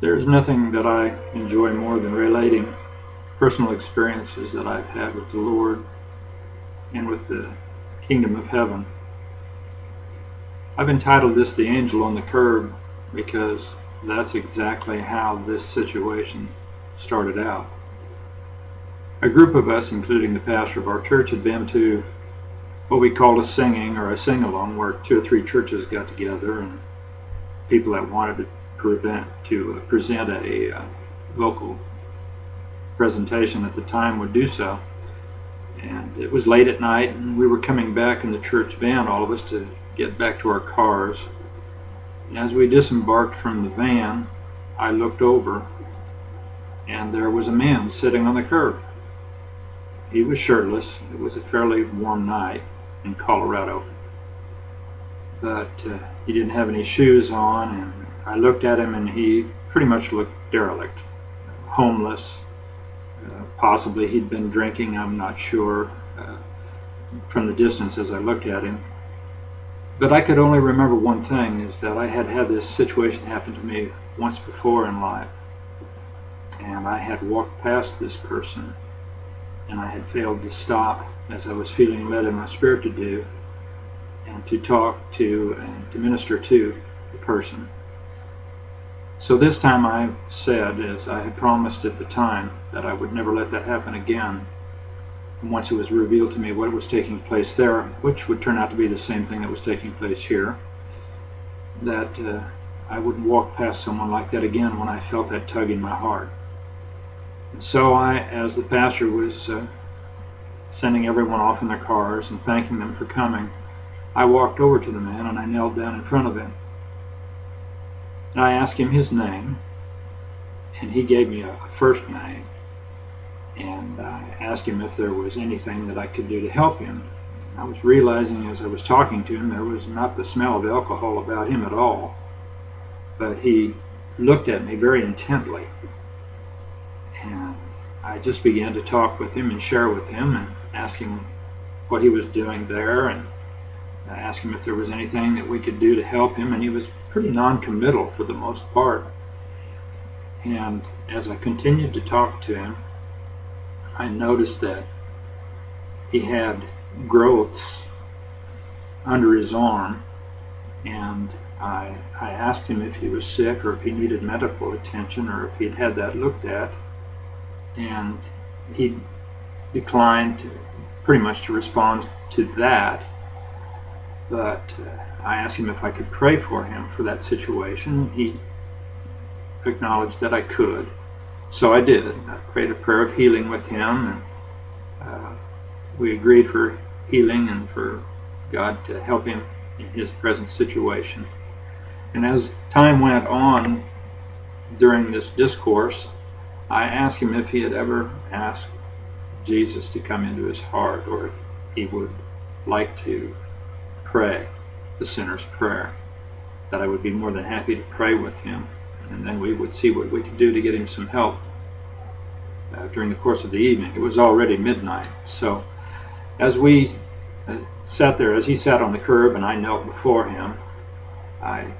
There's nothing that I enjoy more than relating personal experiences that I've had with the Lord and with the kingdom of heaven. I've entitled this The Angel on the Curb because that's exactly how this situation started out. A group of us, including the pastor of our church, had been to what we called a singing or a sing-along, where 2 or 3 churches got together and people that wanted to present a vocal presentation at the time would do so. And it was late at night, and we were coming back in the church van, all of us, to get back to our cars. And as we disembarked from the van, I looked over, and there was a man sitting on the curb. He was shirtless. It was a fairly warm night in Colorado, but he didn't have any shoes on, and I looked at him, and he pretty much looked derelict, homeless. Possibly he'd been drinking, I'm not sure, from the distance as I looked at him. But I could only remember one thing, is that I had had this situation happen to me once before in life. And I had walked past this person, and I had failed to stop, as I was feeling led in my spirit to do, and to talk to and to minister to the person. So this time I said, as I had promised at the time, that I would never let that happen again. And once it was revealed to me what was taking place there, which would turn out to be the same thing that was taking place here, that I wouldn't walk past someone like that again when I felt that tug in my heart. And so I, as the pastor was sending everyone off in their cars and thanking them for coming, I walked over to the man and I knelt down in front of him. And I asked him his name, and he gave me a first name. And I asked him if there was anything that I could do to help him. I was realizing as I was talking to him, there was not the smell of alcohol about him at all. But he looked at me very intently. And I just began to talk with him and share with him and ask him what he was doing there, and I asked him if there was anything that we could do to help him, and he was pretty non-committal for the most part. And as I continued to talk to him, I noticed that he had growths under his arm, and I asked him if he was sick or if he needed medical attention or if he'd had that looked at, and he declined pretty much to respond to that. But I asked him if I could pray for him for that situation. He acknowledged that I could. So I did. I prayed a prayer of healing with him, and we agreed for healing and for God to help him in his present situation. And as time went on during this discourse, I asked him if he had ever asked Jesus to come into his heart, or if he would like to pray the sinner's prayer, that I would be more than happy to pray with him, and then we would see what we could do to get him some help during the course of the evening. It was already midnight, so as we sat there, as he sat on the curb and I knelt before him, I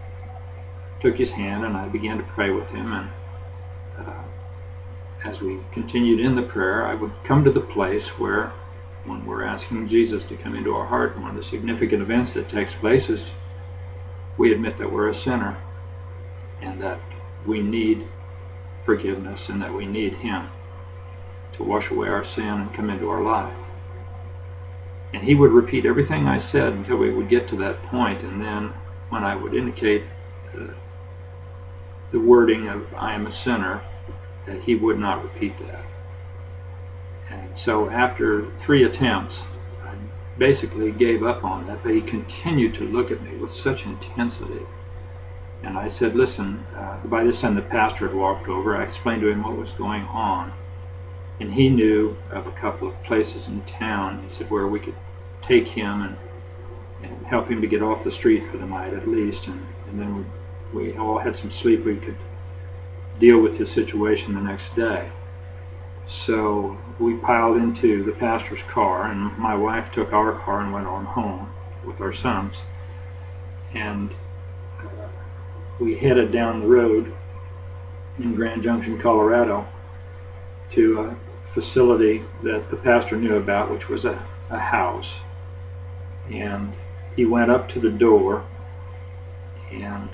took his hand and I began to pray with him, and as we continued in the prayer, I would come to the place where, when we're asking Jesus to come into our heart, one of the significant events that takes place is we admit that we're a sinner and that we need forgiveness and that we need Him to wash away our sin and come into our life. And he would repeat everything I said until we would get to that point, and then when I would indicate the wording of I am a sinner, that he would not repeat that. And so after 3 attempts, I basically gave up on that, but he continued to look at me with such intensity. And I said, listen, by this time the pastor had walked over. I explained to him what was going on. And he knew of a couple of places in town, he said, where we could take him and help him to get off the street for the night at least. And then we all had some sleep. We could deal with his situation the next day. So we piled into the pastor's car, and my wife took our car and went on home with our sons. And we headed down the road in Grand Junction, Colorado, to a facility that the pastor knew about, which was a house. And he went up to the door and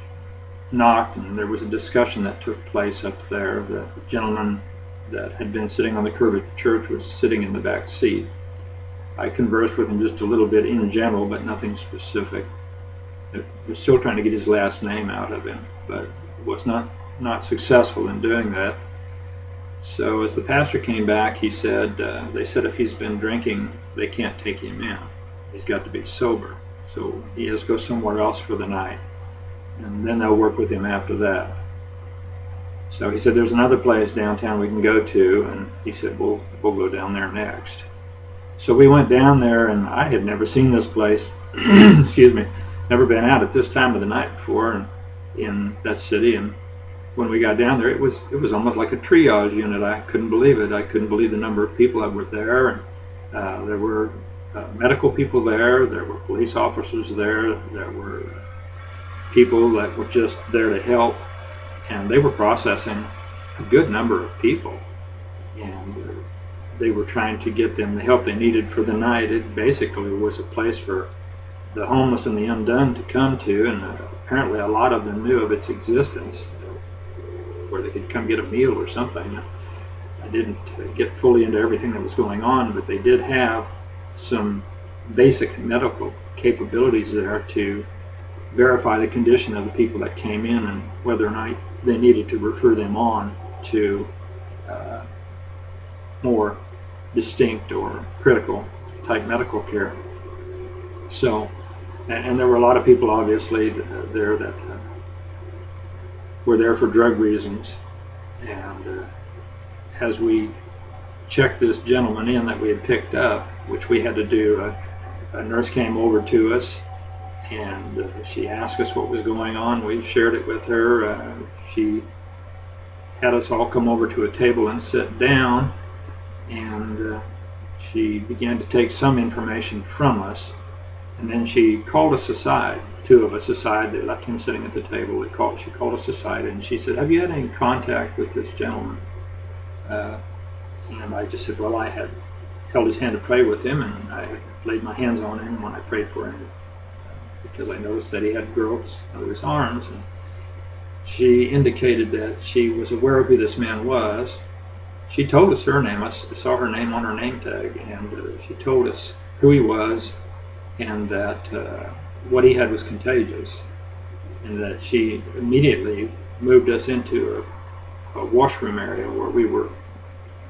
knocked, and there was a discussion that took place up there. The gentleman that had been sitting on the curb at the church was sitting in the back seat. I conversed with him just a little bit in general, but nothing specific. I was still trying to get his last name out of him, but was not successful in doing that. So as the pastor came back, he said, they said if he's been drinking, they can't take him in. He's got to be sober. So he has to go somewhere else for the night, and then they'll work with him after that. So he said, there's another place downtown we can go to, and he said, we'll go down there next. So we went down there, and I had never seen this place, excuse me, never been out at this time of the night before in that city. And when we got down there, it was almost like a triage unit. I couldn't believe it. I couldn't believe the number of people that were there. And there were medical people there, there were police officers there, there were people that were just there to help, and they were processing a good number of people, and they were trying to get them the help they needed for the night. It basically was a place for the homeless and the undone to come to, and apparently a lot of them knew of its existence, where they could come get a meal or something. I didn't get fully into everything that was going on, but they did have some basic medical capabilities there to verify the condition of the people that came in and whether or not they needed to refer them on to more distinct or critical type medical care. So, and there were a lot of people obviously there that were there for drug reasons. And as we checked this gentleman in that we had picked up, which we had to do, a nurse came over to us, and she asked us what was going on. We shared it with her. She had us all come over to a table and sit down, and she began to take some information from us, and then she called us aside, two of us aside. They left him sitting at the table. She called us aside, and she said, "Have you had any contact with this gentleman?" And I just said, well, I had held his hand to pray with him, and I had laid my hands on him when I prayed for him, because I noticed that he had growths under his arms. And she indicated that she was aware of who this man was. She told us her name. I saw her name on her name tag, and she told us who he was, and that what he had was contagious, and that she immediately moved us into a washroom area where we were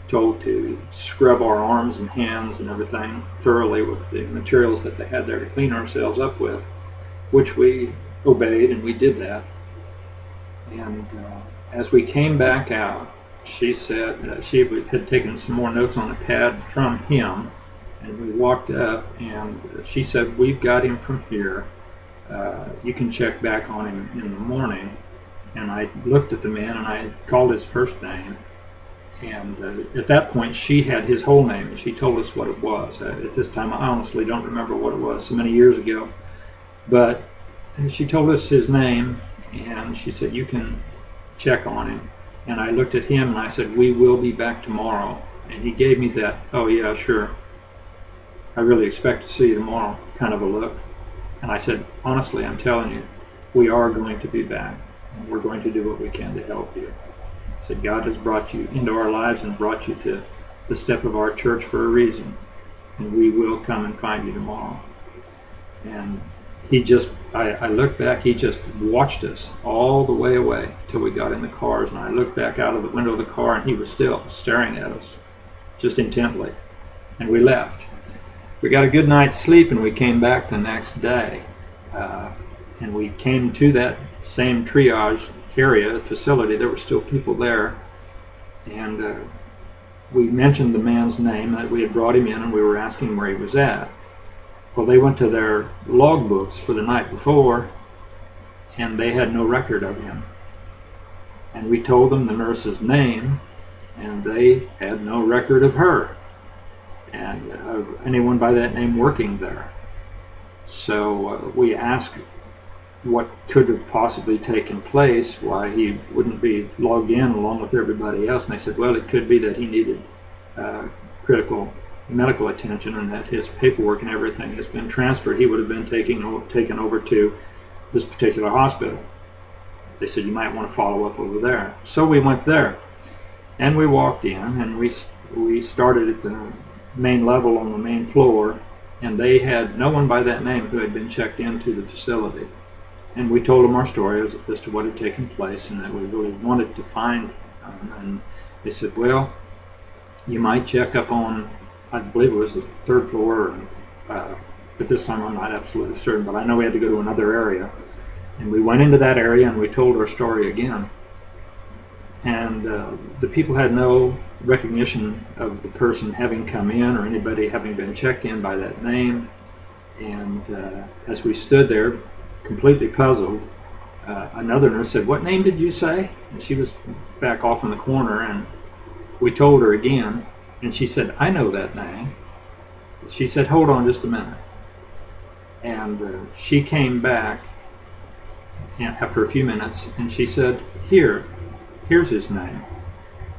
told to scrub our arms and hands and everything thoroughly with the materials that they had there to clean ourselves up with, which we obeyed, and we did that. And as we came back out, she said she had taken some more notes on a pad from him, and we walked up, and she said, "We've got him from here. You can check back on him in the morning." And I looked at the man, and I called his first name. And at that point, she had his whole name, and she told us what it was. At this time, I honestly don't remember what it was, so many years ago. But she told us his name, and she said, "You can check on him." And I looked at him, and I said, "We will be back tomorrow." And he gave me that, "Oh yeah, sure. I really expect to see you tomorrow," kind of a look. And I said, "Honestly, I'm telling you, we are going to be back, and we're going to do what we can to help you." I said, "God has brought you into our lives and brought you to the step of our church for a reason, and we will come and find you tomorrow." And he just, I looked back, he just watched us all the way away till we got in the cars, and I looked back out of the window of the car, and he was still staring at us, just intently. And we left. We got a good night's sleep, and we came back the next day. And we came to that same triage area, facility. There were still people there. And we mentioned the man's name, that we had brought him in, and we were asking where he was at. Well, they went to their logbooks for the night before, and they had no record of him. And we told them the nurse's name, and they had no record of her and anyone by that name working there. So we asked what could have possibly taken place, why he wouldn't be logged in along with everybody else. And they said, well, it could be that he needed critical medical attention and that his paperwork and everything has been transferred. He would have been taken over to this particular hospital. They said, you might want to follow up over there. So we went there, and we walked in, and we started at the main level on the main floor, and they had no one by that name who had been checked into the facility. And we told them our story as to what had taken place and that we really wanted to find them. And they said, well, you might check up on, I believe it was the third floor, but this time I'm not absolutely certain, but I know we had to go to another area. And we went into that area and we told our story again. And the people had no recognition of the person having come in or anybody having been checked in by that name. And as we stood there, completely puzzled, another nurse said, what name did you say? And she was back off in the corner, and we told her again, and she said, I know that name. She said, hold on just a minute. And she came back after a few minutes, and she said, here's his name.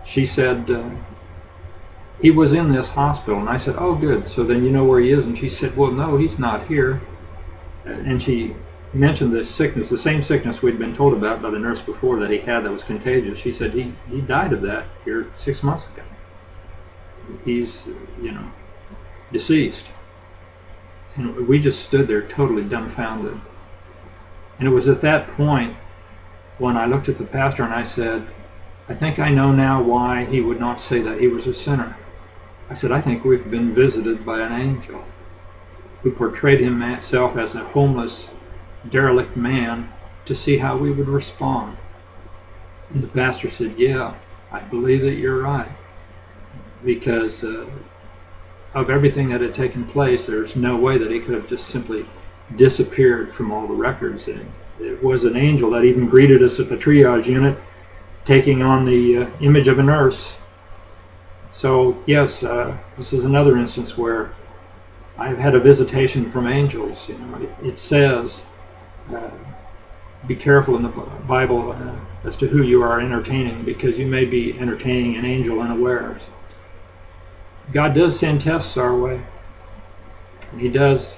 She said, he was in this hospital. And I said, oh, good, so then you know where he is? And she said, well, no, he's not here. And she mentioned this sickness, the same sickness we'd been told about by the nurse before that he had that was contagious. She said he died of that here 6 months ago. He's, deceased. And we just stood there totally dumbfounded. And it was at that point when I looked at the pastor and I said, I think I know now why he would not say that he was a sinner. I said, I think we've been visited by an angel who portrayed himself as a homeless, derelict man to see how we would respond. And the pastor said, yeah, I believe that you're right. Because of everything that had taken place, there's no way that he could have just simply disappeared from all the records. And it was an angel that even greeted us at the triage unit, taking on the image of a nurse. So yes, this is another instance where I've had a visitation from angels. It says, be careful in the Bible as to who you are entertaining, because you may be entertaining an angel unawares. God does send tests our way, and he does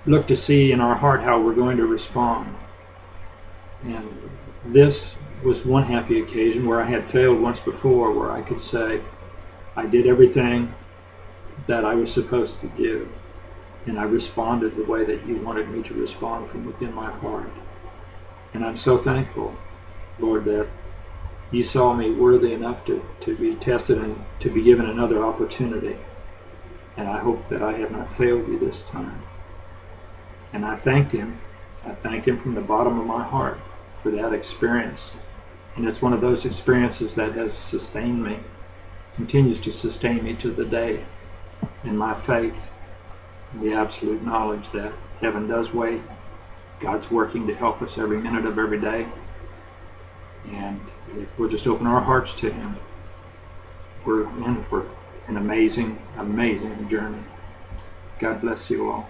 look to see in our heart how we're going to respond. And this was one happy occasion where I had failed once before, where I could say I did everything that I was supposed to do, and I responded the way that you wanted me to respond from within my heart. And I'm so thankful, Lord, that you saw me worthy enough to be tested and to be given another opportunity. And I hope that I have not failed you this time. And I thanked him. I thanked him from the bottom of my heart for that experience. And it's one of those experiences that has sustained me, continues to sustain me to the day in my faith, and the absolute knowledge that heaven does wait. God's working to help us every minute of every day. And if we'll just open our hearts to him, we're in for an amazing, amazing journey. God bless you all.